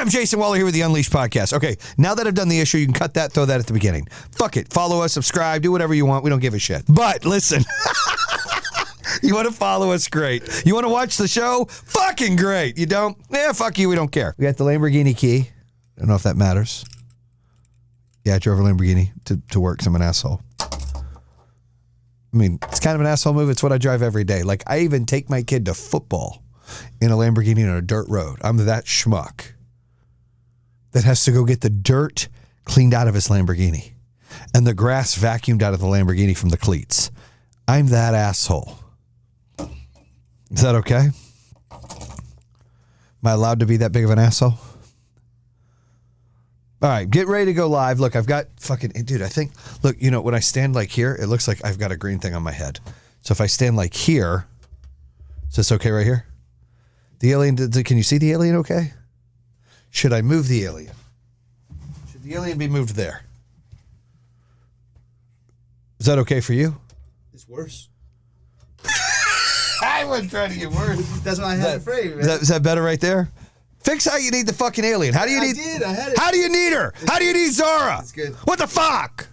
I'm Jason Waller here with the Unleashed Podcast. Okay, now that I've done the issue, you can cut that, throw that at the beginning. Fuck it. Follow us, subscribe, do whatever you want. We don't give a shit. But listen, you want to follow us? Great. You want to watch the show? Fucking great. You don't? Yeah, fuck you. We don't care. We got the Lamborghini key. I don't know if that matters. Yeah, I drove a Lamborghini to work because I'm an asshole. I mean, it's kind of an asshole move. It's what I drive every day. Like, I even take my kid to football in a Lamborghini on a dirt road. I'm that schmuck that has to go get the dirt cleaned out of his Lamborghini and the grass vacuumed out of the Lamborghini from the cleats. I'm that asshole. Is that okay? Am I allowed to be that big of an asshole? All right, get ready to go live. Look, I've got fucking, dude, I think, look, you know, when I stand like here, it looks like I've got a green thing on my head. So if I stand like here, is this okay right here? The alien, can you see the alien okay? Should I move the alien? Should the alien be moved there? Is that okay for you? It's worse. I wasn't trying to get worse. That's why I had it framed, man. Is that better right there? Fix how you need the fucking alien. How do you need? I had it. How do you need her? How do you need Zara? That's good. What the fuck?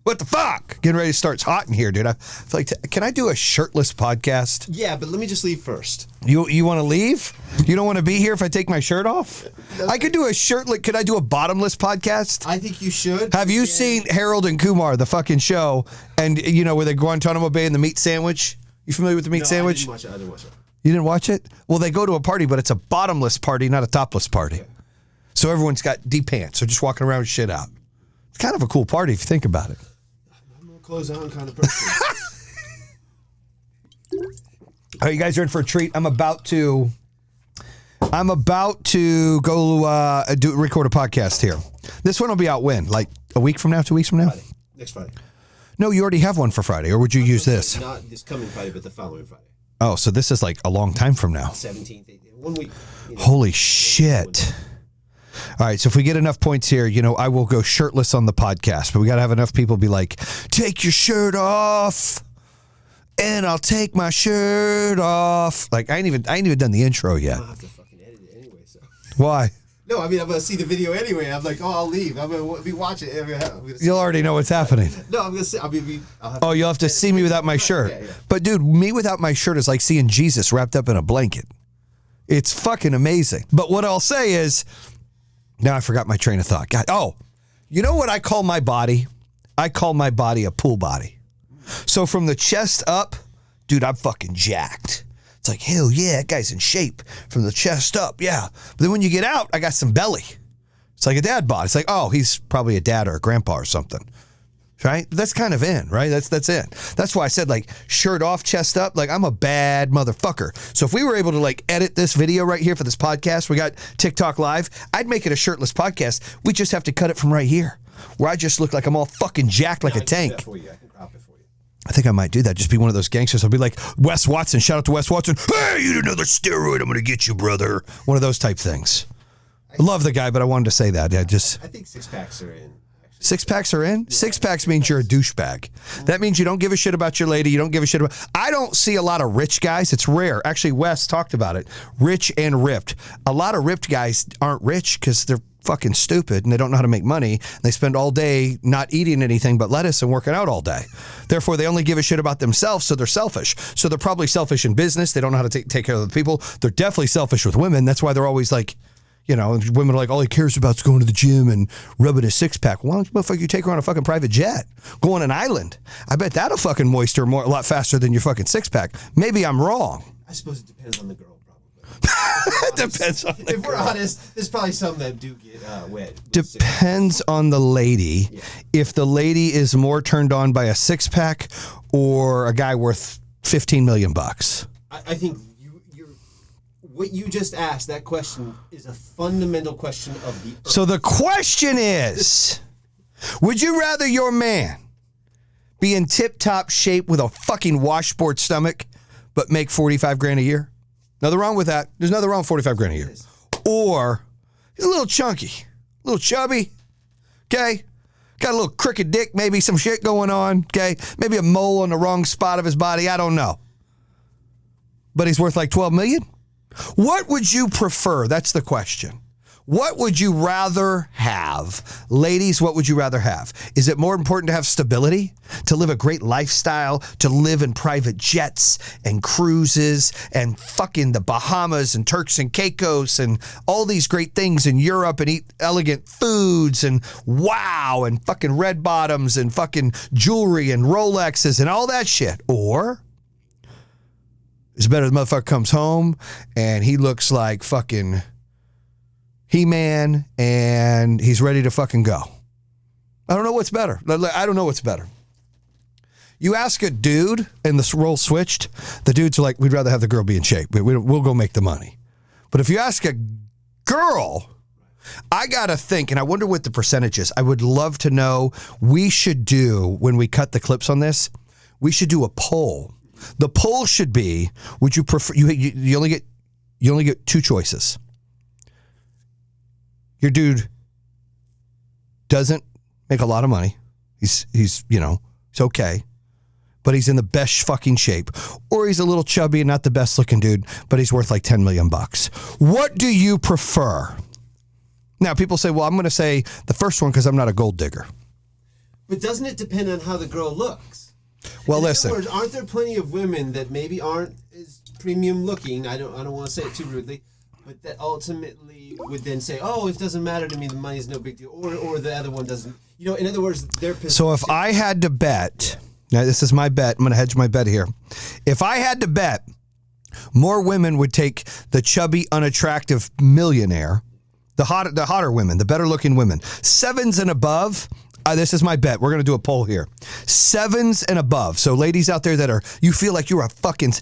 What the fuck? Getting ready to start. It's hot in here, dude. I feel like, can I do a shirtless podcast? Yeah, but let me just leave first. You want to leave? You don't want to be here if I take my shirt off? I could do a shirtless. Could I do a bottomless podcast? I think you should. Have you seen Harold and Kumar, the fucking show, and you know where they Guantanamo Bay and the meat sandwich? You familiar with the meat sandwich? I didn't watch it. You didn't watch it? Well, they go to a party, but it's a bottomless party, not a topless party. Okay. So everyone's got deep pants. They're just walking around with shit out. It's kind of a cool party if you think about it. I'm a clothes on kind of person. All right, you guys are in for a treat. I'm about to go record a podcast here. This one will be out when? Like a week from now, 2 weeks from now? Friday. Next Friday. No, you already have one for Friday, or would you use this? Not this coming Friday, but the following Friday. Oh, so this is like a long time from now. 17th, 18th, 1 week. You know, holy shit. All right, so if we get enough points here, you know, I will go shirtless on the podcast, but we got to have enough people be like, take your shirt off, and I'll take my shirt off. Like, I ain't even done the intro yet. I'll have to fucking edit it anyway, so. Why? No, I mean, I'm going to see the video anyway. I'm like, I'll leave. I'm going to be watching it. You'll already know what's happening. No, I'm going to see. You'll have to see me without my shirt. Yeah. But, dude, me without my shirt is like seeing Jesus wrapped up in a blanket. It's fucking amazing. But what I'll say is, now I forgot my train of thought. God, you know what I call my body? I call my body a pool body. So from the chest up, dude, I'm fucking jacked. It's like, hell yeah, that guy's in shape from the chest up, yeah. But then when you get out, I got some belly. It's like a dad bod. It's like, he's probably a dad or a grandpa or something, right? That's kind of in, right? That's in. That's why I said, like, shirt off, chest up. Like, I'm a bad motherfucker. So if we were able to, like, edit this video right here for this podcast, we got TikTok Live, I'd make it a shirtless podcast. We just have to cut it from right here, where I just look like I'm all fucking jacked like a tank. I can crop it for you. I think I might do that. Just be one of those gangsters. I'll be like, Wes Watson. Shout out to Wes Watson. Hey, you did another steroid. I'm going to get you, brother. One of those type things. I love the guy, but I wanted to say that. I think six-packs are in. Actually. Six-packs are in? Yeah. Six-packs means you're a douchebag. That means you don't give a shit about your lady. You don't give a shit about... I don't see a lot of rich guys. It's rare. Actually, Wes talked about it. Rich and ripped. A lot of ripped guys aren't rich because they're fucking stupid and they don't know how to make money. They spend all day not eating anything but lettuce and working out all day. Therefore, they only give a shit about themselves, so they're selfish. So they're probably selfish in business. They don't know how to take care of the people. They're definitely selfish with women. That's why they're always like, you know, women are like, all he cares about is going to the gym and rubbing his six-pack. Why don't you take her on a fucking private jet? Go on an island. I bet that'll fucking moist her a lot faster than your fucking six-pack. Maybe I'm wrong. I suppose it depends on the girl. It depends on the If we're honest, there's probably some that do get wet. Depends on the lady. Yeah. If the lady is more turned on by a six-pack or a guy worth $15 million. I think what you just asked, that question is a fundamental question of the earth. So the question is, would you rather your man be in tip-top shape with a fucking washboard stomach but make $45,000 a year? Nothing wrong with that. There's nothing wrong with $45,000 a year. Or he's a little chunky, a little chubby, okay? Got a little crooked dick, maybe some shit going on, okay? Maybe a mole on the wrong spot of his body, I don't know. But he's worth like $12 million? What would you prefer? That's the question. What would you rather have? Ladies, what would you rather have? Is it more important to have stability, to live a great lifestyle, to live in private jets and cruises and fucking the Bahamas and Turks and Caicos and all these great things in Europe and eat elegant foods and wow and fucking red bottoms and fucking jewelry and Rolexes and all that shit? Or it's better the motherfucker comes home and he looks like fucking He-Man and he's ready to fucking go. I don't know what's better. I don't know what's better. You ask a dude and this role switched, the dudes are like, we'd rather have the girl be in shape. We'll go make the money. But if you ask a girl, I got to think, and I wonder what the percentage is. I would love to know. We should do, when we cut the clips on this, we should do a poll. The poll should be, would you prefer, you only get two choices. Your dude doesn't make a lot of money. He's it's okay. But he's in the best fucking shape. Or he's a little chubby and not the best looking dude, but he's worth like $10 million. What do you prefer? Now, people say, well, I'm going to say the first one because I'm not a gold digger. But doesn't it depend on how the girl looks? Well, listen. listen. In other words, aren't there plenty of women that maybe aren't as premium looking? I don't want to say it too rudely, but that ultimately would then say, "Oh, it doesn't matter to me. The money's no big deal," or the other one doesn't. In other words, their position. So if I had to bet, now this is my bet. I'm going to hedge my bet here. If I had to bet, more women would take the chubby, unattractive millionaire, the hotter women, the better looking women, 7s and above. This is my bet. We're going to do a poll here. 7s and above. So ladies out there you feel like you're a fucking,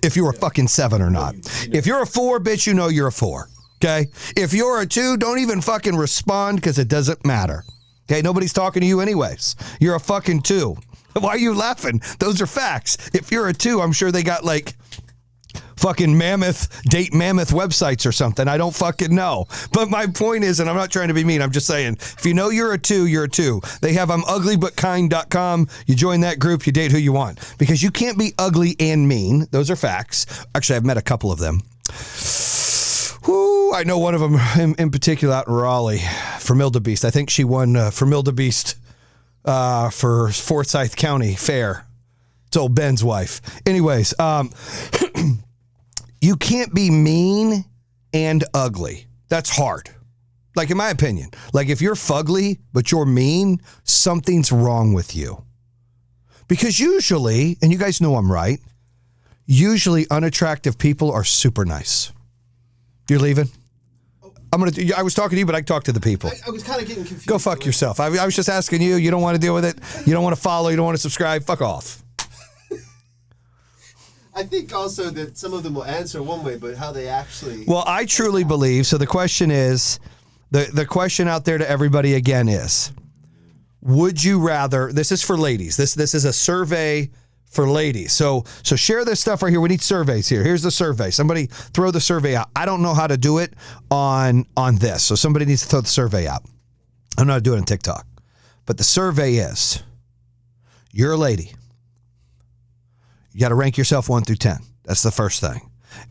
if you're a fucking 7 or not. If you're a 4, bitch, you're a 4. Okay? If you're a 2, don't even fucking respond because it doesn't matter. Okay? Nobody's talking to you anyways. You're a fucking 2. Why are you laughing? Those are facts. If you're a 2, I'm sure they got like fucking mammoth websites or something. I don't fucking know. But my point is, and I'm not trying to be mean, I'm just saying, if you know you're a 2, you're a 2. They have uglyButKind.com. You join that group, you date who you want. Because you can't be ugly and mean. Those are facts. Actually, I've met a couple of them. Whoo, I know one of them in particular out in Raleigh, Formildebeest. I think she won Formildebeest for Forsyth County Fair. It's old Ben's wife. Anyways, you can't be mean and ugly. That's hard. Like, in my opinion. Like, if you're fugly, but you're mean, something's wrong with you. Because usually, and you guys know I'm right, usually unattractive people are super nice. You're leaving? I was talking to you, but I talked to the people. I was kind of getting confused. Go fuck yourself. I was just asking you. You don't want to deal with it. You don't want to follow. You don't want to subscribe. Fuck off. I think also that some of them will answer one way, but how they actually... Well, I truly believe, so the question is, the question out there to everybody again is, would you rather, this is for ladies, this is a survey for ladies. So share this stuff right here. We need surveys here. Here's the survey. Somebody throw the survey out. I don't know how to do it on this, so somebody needs to throw the survey out. I don't know how to do it on TikTok. But the survey is, you're a lady. You got to rank yourself 1 through 10. That's the first thing.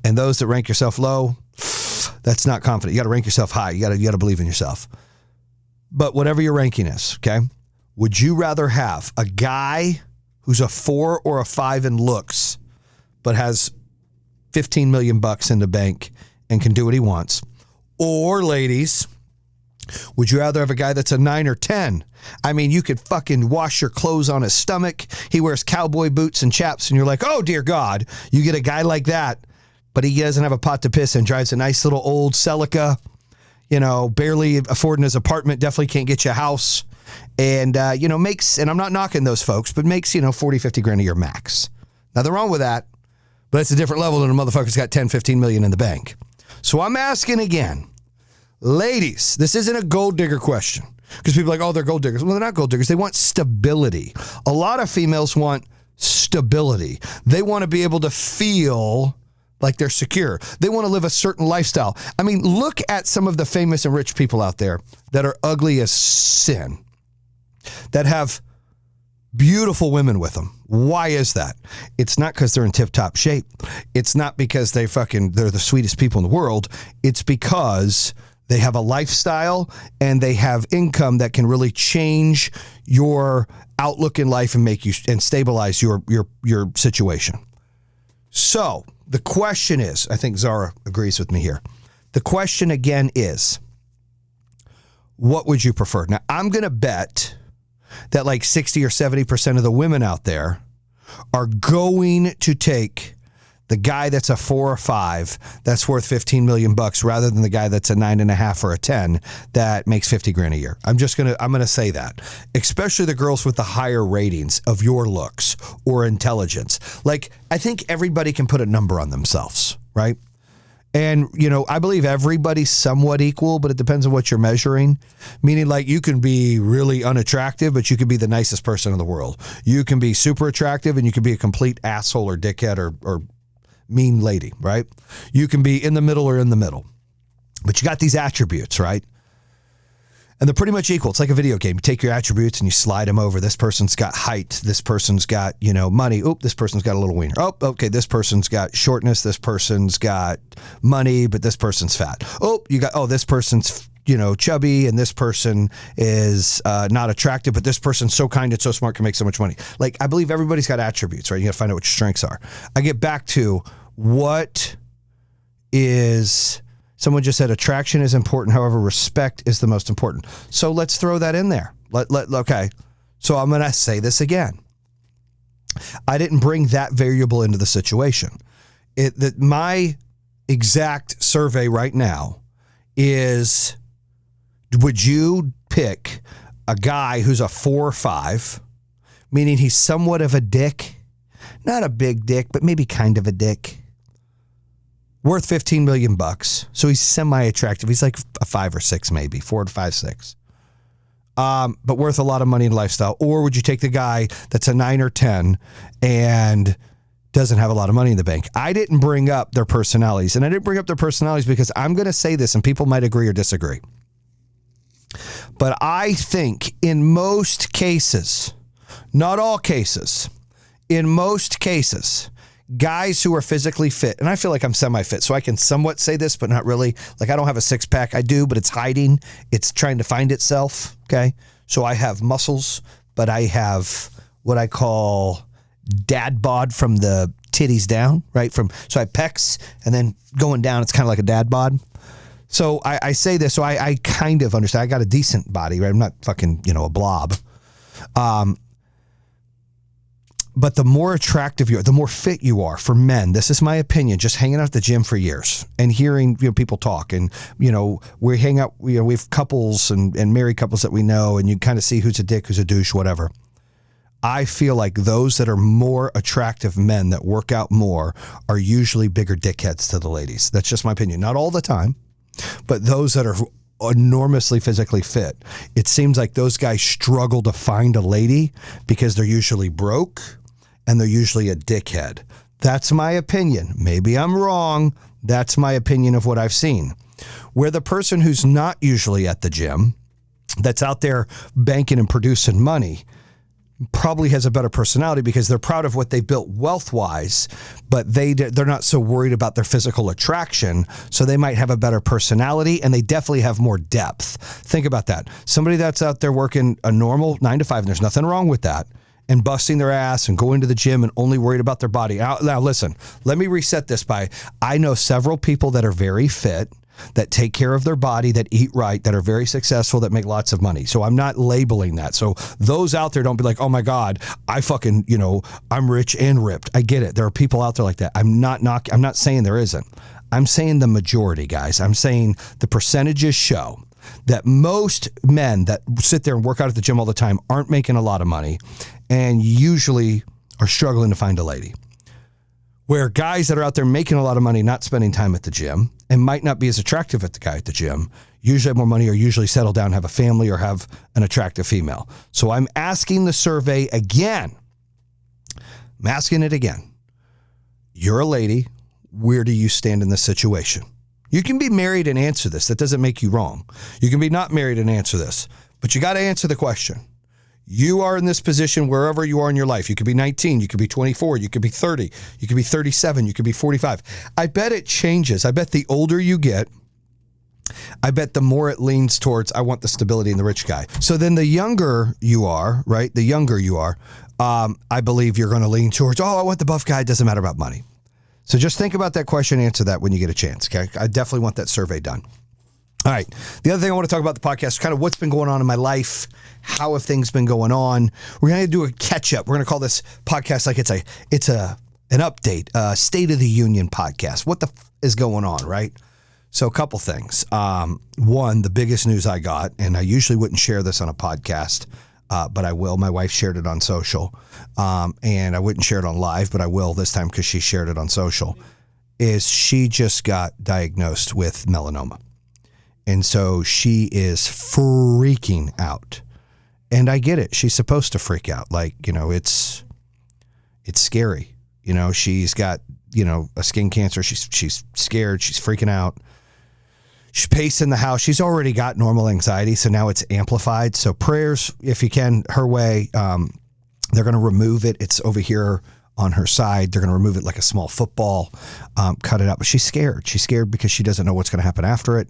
And those that rank yourself low, that's not confident. You got to rank yourself high. You got to believe in yourself. But whatever your ranking is, okay? Would you rather have a guy who's a 4 or a 5 in looks, but has $15 million in the bank and can do what he wants? Or ladies, would you rather have a guy that's a 9 or 10? I mean, you could fucking wash your clothes on his stomach. He wears cowboy boots and chaps, and you're like, oh, dear God. You get a guy like that, but he doesn't have a pot to piss in, drives a nice little old Celica, barely affording his apartment, definitely can't get you a house, and, makes, and I'm not knocking those folks, but makes, 40, 50 grand a year max. Nothing wrong with that, but it's a different level than a motherfucker's got 10, 15 million in the bank. So I'm asking again, ladies, this isn't a gold digger question. Because people are like, oh, they're gold diggers. Well, they're not gold diggers. They want stability. A lot of females want stability. They want to be able to feel like they're secure. They want to live a certain lifestyle. I mean, look at some of the famous and rich people out there that are ugly as sin, that have beautiful women with them. Why is that? It's not because they're in tip-top shape. It's not because they're the sweetest people in the world. It's because they have a lifestyle and they have income that can really change your outlook in life and make you and stabilize your situation. So the question is, I think Zara agrees with me here. The question again is, what would you prefer? Now, I'm going to bet that like 60 or 70% of the women out there are going to take the guy that's a 4 or 5 that's worth $15 million rather than the guy that's a 9.5 or a 10 that makes 50 grand a year. I'm going to say that, especially the girls with the higher ratings of your looks or intelligence. Like, I think everybody can put a number on themselves, right? And, I believe everybody's somewhat equal, but it depends on what you're measuring. Meaning, like, you can be really unattractive, but you can be the nicest person in the world. You can be super attractive, and you can be a complete asshole or dickhead or mean lady, right? You can be in the middle or in the middle. But you got these attributes, right? And they're pretty much equal. It's like a video game. You take your attributes and you slide them over. This person's got height. This person's got, money. Oop, this person's got a little wiener. Oh, okay, this person's got shortness. This person's got money, but this person's fat. This person's, chubby, and this person is not attractive, but this person's so kind and so smart, can make so much money. Like, I believe everybody's got attributes, right? You got to find out what your strengths are. I get back to what is... Someone just said attraction is important. However, respect is the most important. So let's throw that in there. Okay. So I'm going to say this again. I didn't bring that variable into the situation. My exact survey right now is, would you pick a guy who's a 4 or 5, meaning he's somewhat of a dick, not a big dick, but maybe kind of a dick, worth $15 million. So he's semi-attractive. He's like a 5 or 6, maybe 4 to 5, 6. But worth a lot of money in lifestyle. Or would you take the guy that's a 9 or 10 and doesn't have a lot of money in the bank? I didn't bring up their personalities. And I didn't bring up their personalities because I'm going to say this, and people might agree or disagree. But I think in most cases, not all cases, in most cases, guys who are physically fit, and I feel like I'm semi-fit, so I can somewhat say this, but not really. Like, I don't have a six-pack. I do, but it's hiding. It's trying to find itself, okay? So I have muscles, but I have what I call dad bod from the titties down, right? So I have pecs, and then going down, it's kind of like a dad bod. So I say this, so I kind of understand. I got a decent body, right? I'm not fucking, a blob. But the more attractive you are, the more fit you are for men. This is my opinion, just hanging out at the gym for years and hearing people talk. And, we hang out, we have couples and married couples that we know, and you kind of see who's a dick, who's a douche, whatever. I feel like those that are more attractive men that work out more are usually bigger dickheads to the ladies. That's just my opinion. Not all the time, but those that are enormously physically fit, it seems like those guys struggle to find a lady because they're usually broke and they're usually a dickhead. That's my opinion. Maybe I'm wrong. That's my opinion of what I've seen. Where the person who's not usually at the gym, that's out there banking and producing money, probably has a better personality because they're proud of what they built wealth-wise, but they're not so worried about their physical attraction, so they might have a better personality, and they definitely have more depth. Think about that. Somebody that's out there working a normal 9 to 5, and there's nothing wrong with that, and busting their ass and going to the gym and only worried about their body. Now listen, let me reset this by, I know several people that are very fit, that take care of their body, that eat right, that are very successful, that make lots of money. So I'm not labeling that. So those out there, don't be like, oh my God, I fucking, I'm rich and ripped. I get it. There are people out there like that. I'm not saying there isn't. I'm saying the majority, guys. I'm saying the percentages show that most men that sit there and work out at the gym all the time aren't making a lot of money and usually are struggling to find a lady. Where guys that are out there making a lot of money, not spending time at the gym, and might not be as attractive as the guy at the gym, usually have more money or usually settle down, have a family, or have an attractive female. So I'm asking the survey again. I'm asking it again. You're a lady. Where do you stand in this situation? You can be married and answer this. That doesn't make you wrong. You can be not married and answer this. But you got to answer the question. You are in this position wherever you are in your life. You could be 19, you could be 24, you could be 30, you could be 37, you could be 45. I bet it changes. I bet the older you get, I bet the more it leans towards, I want the stability in the rich guy. So then the younger you are, right? The younger you are, I believe you're going to lean towards, I want the buff guy. It doesn't matter about money. So just think about that question, answer that when you get a chance, okay? I definitely want that survey done. All right. The other thing I want to talk about the podcast is kind of what's been going on in my life. How have things been going on? We're going to do a catch up. We're going to call this podcast like it's an update, State of the Union podcast. What the is going on, right? So a couple things. One, the biggest news I got, and I usually wouldn't share this on a podcast, but I will. My wife shared it on social, and I wouldn't share it on live, but I will this time because she shared it on social, is she just got diagnosed with melanoma. And so she is freaking out. And I get it. She's supposed to freak out. Like, it's scary. She's got, a skin cancer. She's scared. She's freaking out. She's pacing the house. She's already got normal anxiety, so now it's amplified. So prayers, if you can, her way. They're going to remove it. It's over here on her side. They're going to remove it like a small football, cut it out. But she's scared. She's scared because she doesn't know what's going to happen after it.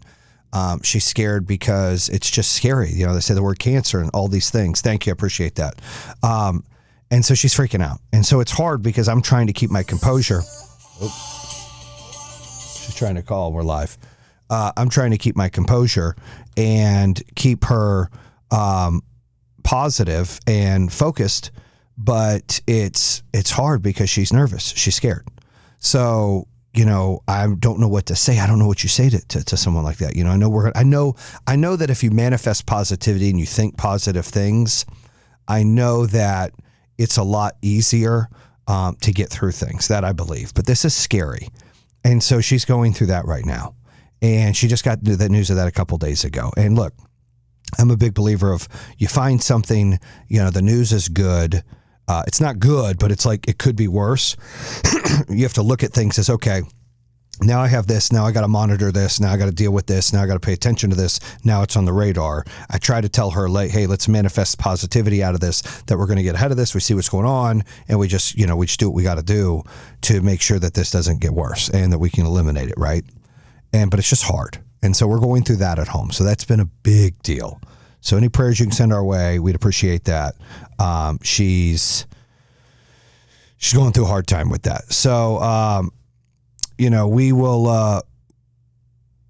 She's scared because it's just scary. They say the word cancer and all these things. Thank you. I appreciate that. And so she's freaking out. And so it's hard because I'm trying to keep my composure. Oops. She's trying to call. We're live. I'm trying to keep my composure and keep her positive and focused, but it's hard because she's nervous. She's scared. So, I don't know what to say. I don't know what you say to someone like that. I know that if you manifest positivity and you think positive things, I know that it's a lot easier to get through things. That I believe. But this is scary. And so she's going through that right now. And she just got the news of that a couple days ago. And look, I'm a big believer of you find something, the news is good. It's not good, but it's like it could be worse. You have to look at things as, okay, now I have this. Now I got to monitor this. Now I got to deal with this. Now I got to pay attention to this. Now it's on the radar. I try to tell her, like, hey, let's manifest positivity out of this, that we're going to get ahead of this. We see what's going on, and we just do what we got to do to make sure that this doesn't get worse and that we can eliminate it, right? But it's just hard. And so we're going through that at home. So that's been a big deal. So any prayers you can send our way, we'd appreciate that. She's going through a hard time with that. So, we will,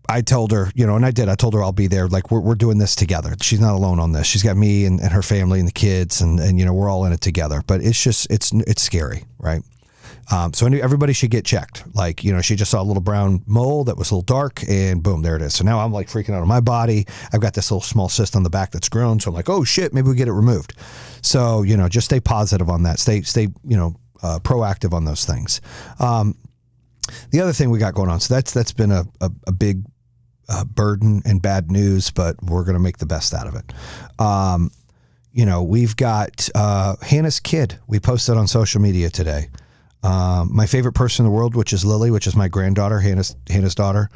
I told her, and I told her I'll be there. Like we're doing this together. She's not alone on this. She's got me and her family and the kids and we're all in it together, but it's just, it's scary. Right. So everybody should get checked. Like, she just saw a little brown mole that was a little dark and boom, there it is. So now I'm like freaking out on my body. I've got this little small cyst on the back that's grown. So I'm like, oh shit, maybe we get it removed. So, just stay positive on that. Stay, proactive on those things. The other thing we got going on, so that's been a big burden and bad news, but we're going to make the best out of it. We've got Hannah's kid. We posted on social media today. My favorite person in the world, which is Lily, which is my granddaughter, Hannah's daughter.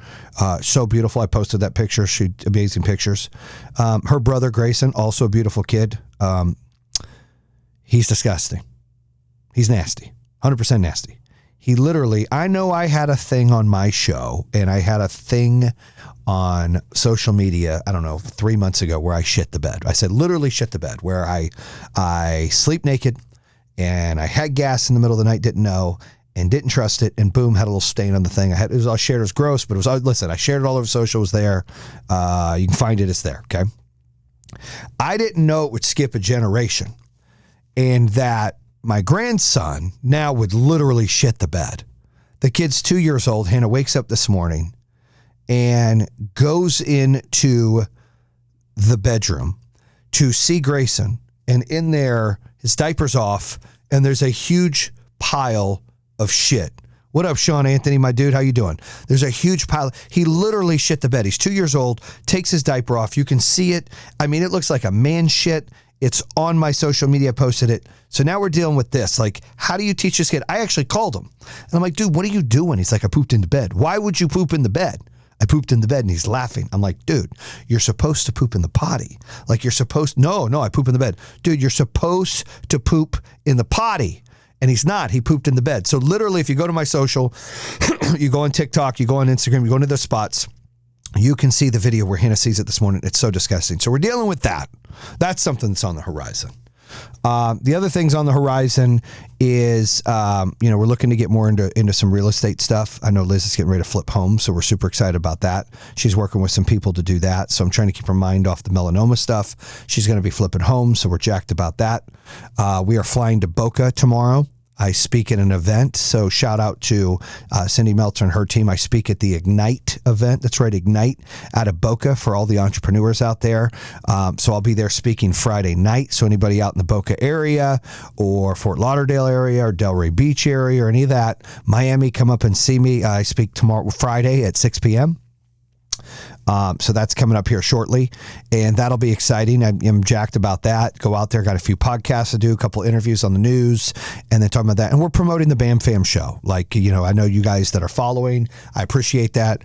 So beautiful. I posted that picture. She amazing pictures. Her brother, Grayson, also a beautiful kid. He's disgusting. He's nasty. 100% nasty. He literally, I know I had a thing on my show and I had a thing on social media, I don't know, 3 months ago where I shit the bed. I said literally shit the bed, where I sleep naked and I had gas in the middle of the night, didn't know and didn't trust it, and boom, had a little stain on the thing. I shared it was gross, but listen, I shared it all over social, it was there. You can find it, it's there, okay? I didn't know it would skip a generation and that my grandson now would literally shit the bed. The kid's 2 years old. Hannah wakes up this morning and goes into the bedroom to see Grayson. And in there, his diaper's off, and there's a huge pile of shit. What up, Sean Anthony, my dude? How you doing? There's a huge pile. He literally shit the bed. He's 2 years old, takes his diaper off. You can see it. I mean, it looks like a man shit. It's on my social media. I posted it. So now we're dealing with this. Like, how do you teach this kid? I actually called him. And I'm like, dude, what are you doing? He's like, I pooped in the bed. Why would you poop in the bed? I pooped in the bed, and he's laughing. I'm like, dude, you're supposed to poop in the potty. Like no, I poop in the bed. Dude, you're supposed to poop in the potty. And he's not. He pooped in the bed. So literally, if you go to my social, you go on TikTok, you go on Instagram, you go into those spots, you can see the video where Hannah sees it this morning. It's so disgusting. So we're dealing with that. That's something that's on the horizon. The other things on the horizon is, we're looking to get more into some real estate stuff. I know Liz is getting ready to flip homes, so we're super excited about that. She's working with some people to do that, so I'm trying to keep her mind off the melanoma stuff. She's going to be flipping homes, so we're jacked about that. We are flying to Boca tomorrow. I speak at an event, so shout out to Cindy Meltzer and her team. I speak at the Ignite event. That's right, Ignite out of Boca for all the entrepreneurs out there. So I'll be there speaking Friday night. So anybody out in the Boca area or Fort Lauderdale area or Delray Beach area or any of that, Miami, come up and see me. I speak tomorrow, Friday at 6 p.m. So that's coming up here shortly, and that'll be exciting. I'm jacked about that. Go out there, got a few podcasts to do, a couple interviews on the news, and then talking about that. And we're promoting the Bam Fam show. Like, I know you guys that are following, I appreciate that.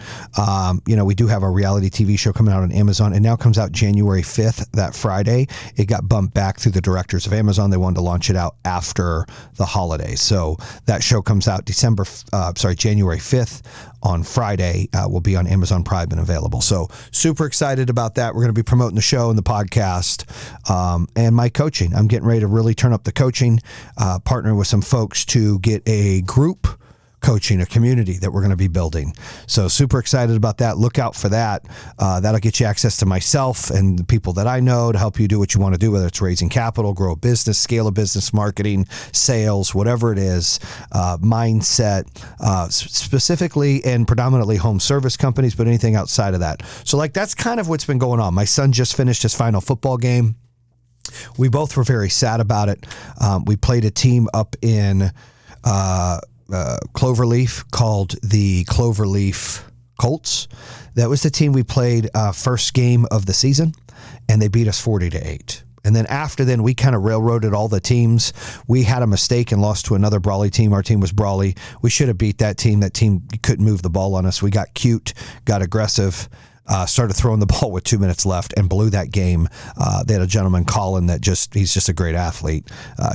We do have a reality TV show coming out on Amazon. It now comes out January 5th, that Friday. It got bumped back through the directors of Amazon. They wanted to launch it out after the holidays. So that show comes out January 5th. On Friday, will be on Amazon Prime and available. So super excited about that. We're going to be promoting the show and the podcast and my coaching. I'm getting ready to really turn up the coaching, partner with some folks to get a group coaching, a community that we're going to be building. So super excited about that. Look out for that. That'll get you access to myself and the people that I know to help you do what you want to do, whether it's raising capital, grow a business, scale a business, marketing, sales, whatever it is, mindset, specifically and predominantly home service companies, but anything outside of that. So that's kind of what's been going on. My son just finished his final football game. We both were very sad about it. We played a team up in Cloverleaf called the Cloverleaf Colts. That was the team we played first game of the season, and they beat us 40-8. And then after then, we kind of railroaded all the teams. We had a mistake and lost to another Brawley team. Our team was Brawley. We should have beat that team. That team couldn't move the ball on us. We got cute, got aggressive, started throwing the ball with 2 minutes left and blew that game. They had a gentleman, Colin, he's just a great athlete.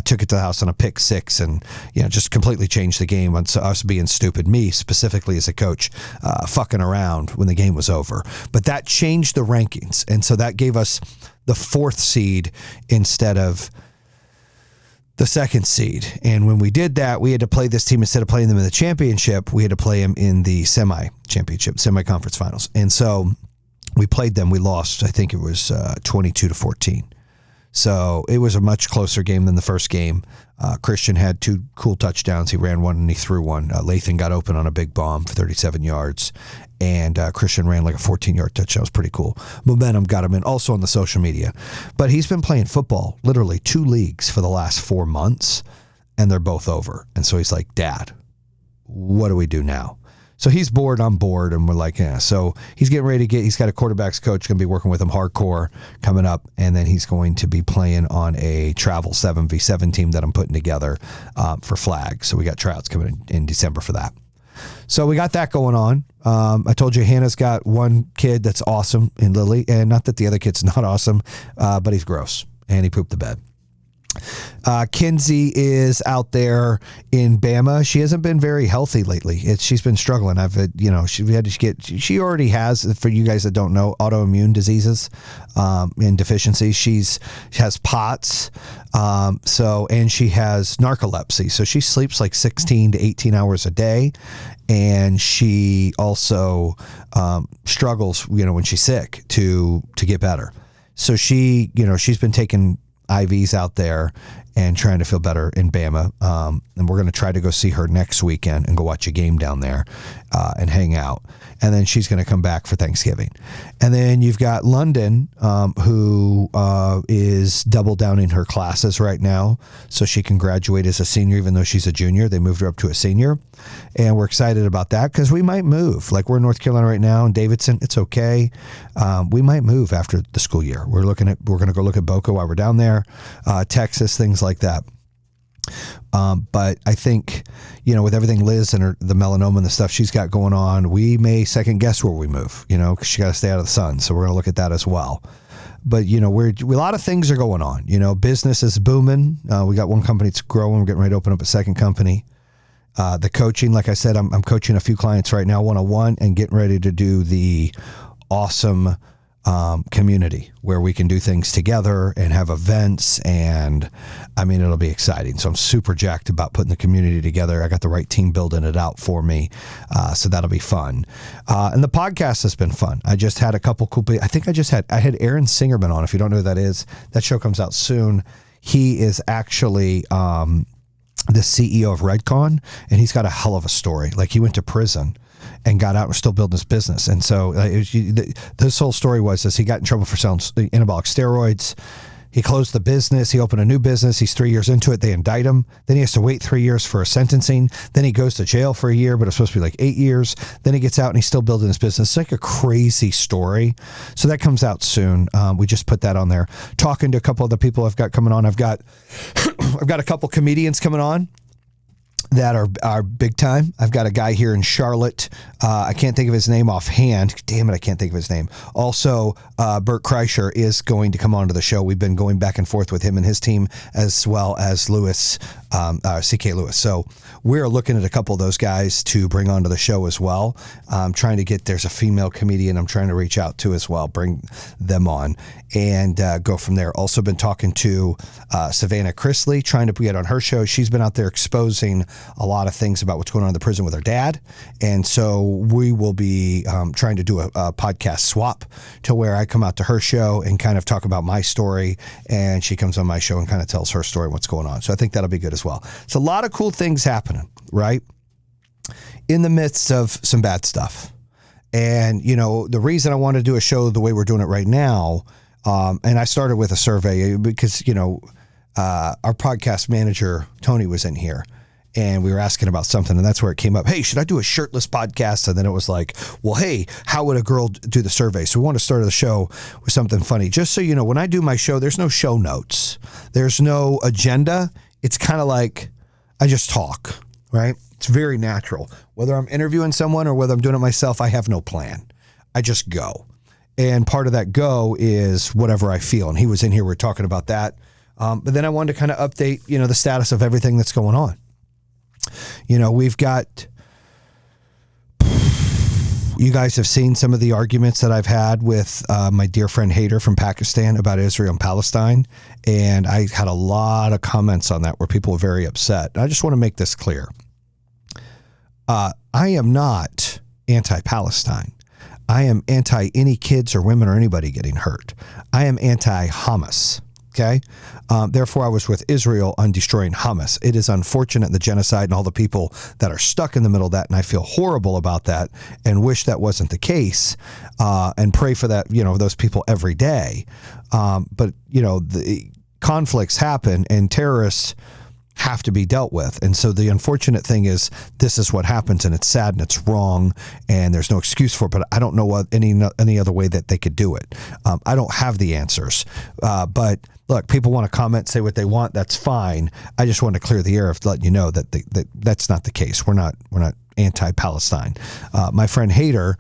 Took it to the house on a pick six and, just completely changed the game on us being stupid. Me specifically as a coach, fucking around when the game was over. But that changed the rankings. And so that gave us the 4th seed instead of the 2nd seed. And when we did that, we had to play this team instead of playing them in the championship. We had to play them in the semi-conference finals. And so we played them. We lost, I think it was 22-14. So it was a much closer game than the first game. Christian had 2 cool touchdowns. He ran one and he threw one. Lathan got open on a big bomb for 37 yards. And Christian ran like a 14-yard touchdown. It was pretty cool. Momentum got him in, also on the social media. But he's been playing football, literally 2 leagues for the last 4 months, and they're both over. And so he's like, Dad, what do we do now? So he's bored, I'm bored, and we're like, yeah. So he's getting ready he's got a quarterback's coach, going to be working with him hardcore coming up, and then he's going to be playing on a travel 7v7 team that I'm putting together for flag. So we got tryouts coming in December for that. So we got that going on. I told you Hannah's got one kid that's awesome in Lily, and not that the other kid's not awesome, but he's gross, and he pooped the bed. Kinsey is out there in Bama. She hasn't been very healthy lately. She's been struggling. She already has, for you guys that don't know, autoimmune diseases and deficiencies. She has POTS, and she has narcolepsy. So she sleeps like 16 to 18 hours a day, and she also struggles, when she's sick to get better. So she's been taking IVs out there and trying to feel better in Bama. And we're going to try to go see her next weekend and go watch a game down there and hang out. And then she's going to come back for Thanksgiving. And then you've got London, who is double downing her classes right now so she can graduate as a senior, even though she's a junior. They moved her up to a senior. And we're excited about that because we might move. Like, we're in North Carolina right now in Davidson. It's okay. We might move after the school year. We're going to go look at Boca while we're down there, Texas, things like that. But I think, with everything Liz and the melanoma and the stuff she's got going on, we may second guess where we move, because she got to stay out of the sun. So we're going to look at that as well. But, a lot of things are going on. Business is booming. We got one company that's growing. We're getting ready to open up a second company. The coaching, like I said, I'm coaching a few clients right now, one-on-one, and getting ready to do the awesome community where we can do things together and have events, and it'll be exciting. So I'm super jacked about putting the community together. I got the right team building it out for me, so that'll be fun. And the podcast has been fun. I just had a couple cool. I think I had Aaron Singerman on. If you don't know who that is, that show comes out soon. He is actually the CEO of Redcon, and he's got a hell of a story. Like, he went to prison and got out and still building his business. And so this whole story was he got in trouble for selling anabolic steroids. He closed the business. He opened a new business. He's 3 years into it. They indict him. Then he has to wait 3 years for a sentencing. Then he goes to jail for a year, but it's supposed to be like 8 years. Then he gets out and he's still building his business. It's like a crazy story. So that comes out soon. We just put that on there. Talking to a couple of the people I've got coming on. I've got a couple comedians coming on that are big time. I've got a guy here in Charlotte. I can't think of his name offhand. Damn it, I can't think of his name. Also, Bert Kreischer is going to come onto the show. We've been going back and forth with him and his team, as well as Lewis, CK Lewis. So we're looking at a couple of those guys to bring onto the show as well. I'm trying to there's a female comedian I'm trying to reach out to as well, bring them on, and go from there. Also been talking to Savannah Chrisley, trying to get on her show. She's been out there exposing a lot of things about what's going on in the prison with her dad. And so we will be trying to do a podcast swap to where I come out to her show and kind of talk about my story, and she comes on my show and kind of tells her story and what's going on. So I think that'll be good as well. It's a lot of cool things happening, right? In the midst of some bad stuff. And, the reason I want to do a show the way we're doing it right now, and I started with a survey because, our podcast manager, Tony, was in here. And we were asking about something, and that's where it came up. Hey, should I do a shirtless podcast? And then it was like, well, hey, how would a girl do the survey? So we want to start the show with something funny. Just so you know, when I do my show, there's no show notes. There's no agenda. It's kind of like I just talk, right? It's very natural. Whether I'm interviewing someone or whether I'm doing it myself, I have no plan. I just go. And part of that go is whatever I feel. And he was in here, we're talking about that. But then I wanted to kind of update, the status of everything that's going on. We've got, you guys have seen some of the arguments that I've had with my dear friend Haider from Pakistan about Israel and Palestine. And I had a lot of comments on that where people were very upset. And I just want to make this clear. I am not anti-Palestine. I am anti any kids or women or anybody getting hurt. I am anti-Hamas. Okay. Therefore, I was with Israel on destroying Hamas. It is unfortunate, the genocide and all the people that are stuck in the middle of that. And I feel horrible about that and wish that wasn't the case, and pray for that, those people every day. But the conflicts happen and terrorists have to be dealt with. And so the unfortunate thing is this is what happens, and it's sad and it's wrong and there's no excuse for it, but I don't know what any other way that they could do it. I don't have the answers. But look, people want to comment, say what they want. That's fine. I just want to clear the air of letting you know that that's not the case. We're not anti-Palestine. My friend Haider,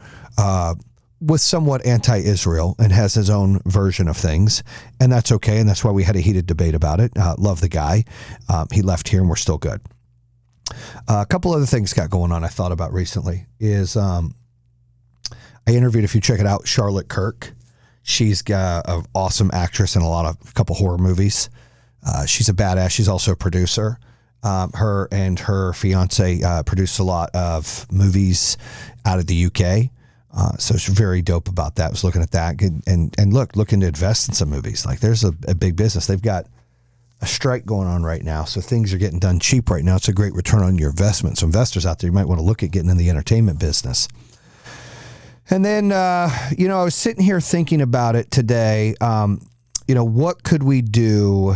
was somewhat anti-Israel and has his own version of things, and that's okay, and that's why we had a heated debate about it. Love the guy. He left here, and we're still good. A couple other things got going on I thought about recently is I interviewed, if you check it out, Charlotte Kirk. She's got an awesome actress in a couple horror movies. She's a badass. She's also a producer. Her and her fiance produced a lot of movies out of the UK. So it's very dope about that. I was looking at that and looking to invest in some movies. Like, there's a big business. They've got a strike going on right now, so things are getting done cheap right now. It's a great return on your investment. So investors out there, you might want to look at getting in the entertainment business. And then, I was sitting here thinking about it today. What could we do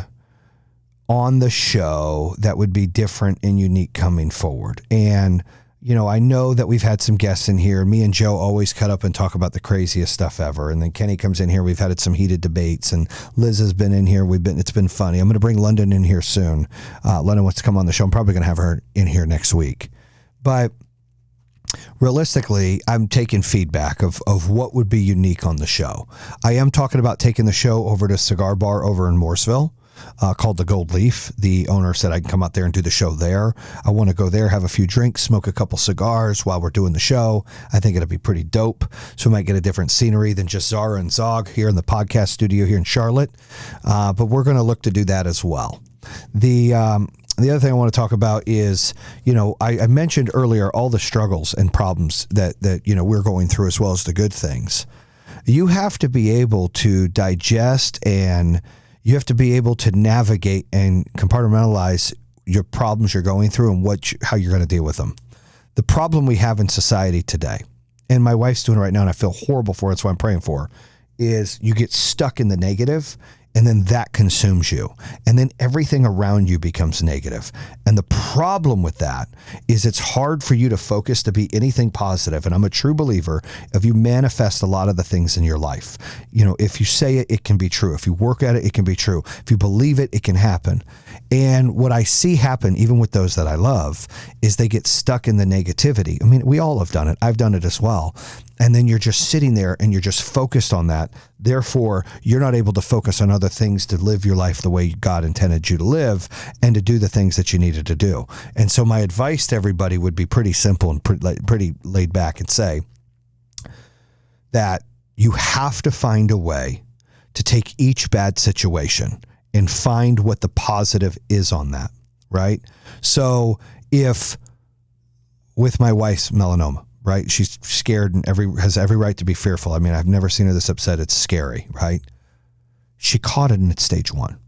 on the show that would be different and unique coming forward? And, I know that we've had some guests in here. Me and Joe always cut up and talk about the craziest stuff ever. And then Kenny comes in here. We've had some heated debates, and Liz has been in here. It's been funny. I'm going to bring London in here soon. London wants to come on the show. I'm probably going to have her in here next week. But realistically, I'm taking feedback of what would be unique on the show. I am talking about taking the show over to a cigar bar over in Morrisville. Called the Gold Leaf. The owner said I can come out there and do the show there. I want to go there, have a few drinks, smoke a couple cigars while we're doing the show. I think it'll be pretty dope. So we might get a different scenery than just Zara and Zog here in the podcast studio here in Charlotte. But we're going to look to do that as well. The other thing I want to talk about is, I mentioned earlier all the struggles and problems that we're going through, as well as the good things. You have to be able to digest, and you have to be able to navigate and compartmentalize your problems you're going through and how you're going to deal with them. The problem we have in society today, and my wife's doing it right now, and I feel horrible for it, that's why I'm praying for her, is you get stuck in the negative, and then that consumes you. And then everything around you becomes negative. And the problem with that is it's hard for you to focus to be anything positive. And I'm a true believer, if you manifest a lot of the things in your life, if you say it, it can be true. If you work at it, it can be true. If you believe it, it can happen. And what I see happen, even with those that I love, is they get stuck in the negativity. I mean, we all have done it. I've done it as well. And then you're just sitting there and you're just focused on that. Therefore, you're not able to focus on other things to live your life the way God intended you to live and to do the things that you needed to do. And so my advice to everybody would be pretty simple and pretty laid back, and say that you have to find a way to take each bad situation and find what the positive is on that, right? So if with my wife's melanoma, right? She's scared and has every right to be fearful. I mean, I've never seen her this upset. It's scary, right? She caught it and it's stage 1.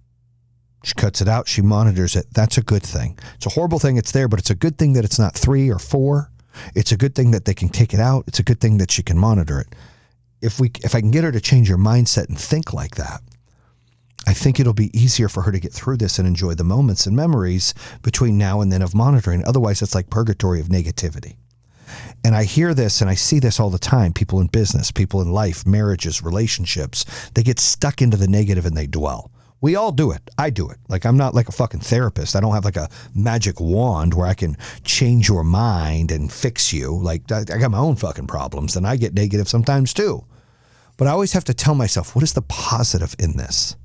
She cuts it out. She monitors it. That's a good thing. It's a horrible thing it's there, but it's a good thing that it's not 3 or 4. It's a good thing that they can take it out. It's a good thing that she can monitor it. If I can get her to change her mindset and think like that, I think it'll be easier for her to get through this and enjoy the moments and memories between now and then of monitoring. Otherwise, it's like purgatory of negativity. And I hear this and I see this all the time. People in business, people in life, marriages, relationships, they get stuck into the negative and they dwell. We all do it. I do it. Like, I'm not like a fucking therapist. I don't have like a magic wand where I can change your mind and fix you. Like, I got my own fucking problems and I get negative sometimes too. But I always have to tell myself, what is the positive in this?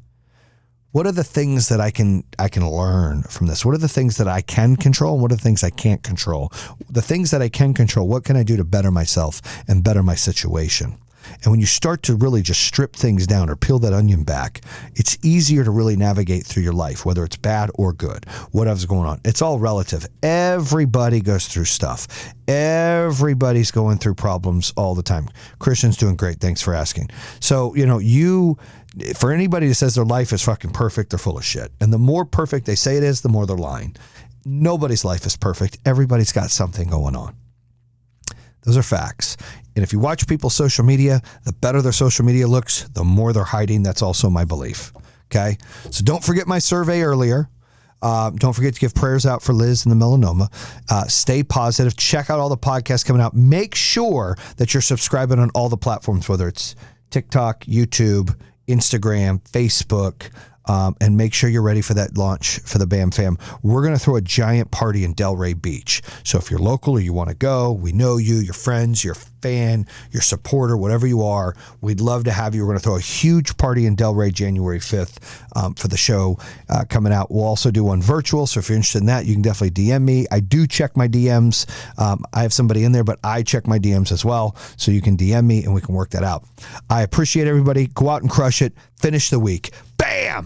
What are the things that I can learn from this? What are the things that I can control? And what are the things I can't control? The things that I can control, what can I do to better myself and better my situation? And when you start to really just strip things down or peel that onion back, it's easier to really navigate through your life, whether it's bad or good, whatever's going on. It's all relative. Everybody goes through stuff. Everybody's going through problems all the time. Christian's doing great. Thanks for asking. So, for anybody that says their life is fucking perfect, they're full of shit. And the more perfect they say it is, the more they're lying. Nobody's life is perfect. Everybody's got something going on. Those are facts. And if you watch people's social media, the better their social media looks, the more they're hiding. That's also my belief. Okay? So don't forget my survey earlier. Don't forget to give prayers out for Liz and the melanoma. Stay positive. Check out all the podcasts coming out. Make sure that you're subscribing on all the platforms, whether it's TikTok, YouTube, Instagram, Facebook, and make sure you're ready for that launch for the BAM Fam. We're going to throw a giant party in Delray Beach. So if you're local or you want to go, we know you, your friends, your fan, your supporter, whatever you are, we'd love to have you. We're going to throw a huge party in Delray January 5th for the show coming out. We'll also do one virtual. So if you're interested in that, you can definitely DM me. I do check my DMs. I have somebody in there, but I check my DMs as well. So you can DM me and we can work that out. I appreciate everybody. Go out and crush it. Finish the week. Bam!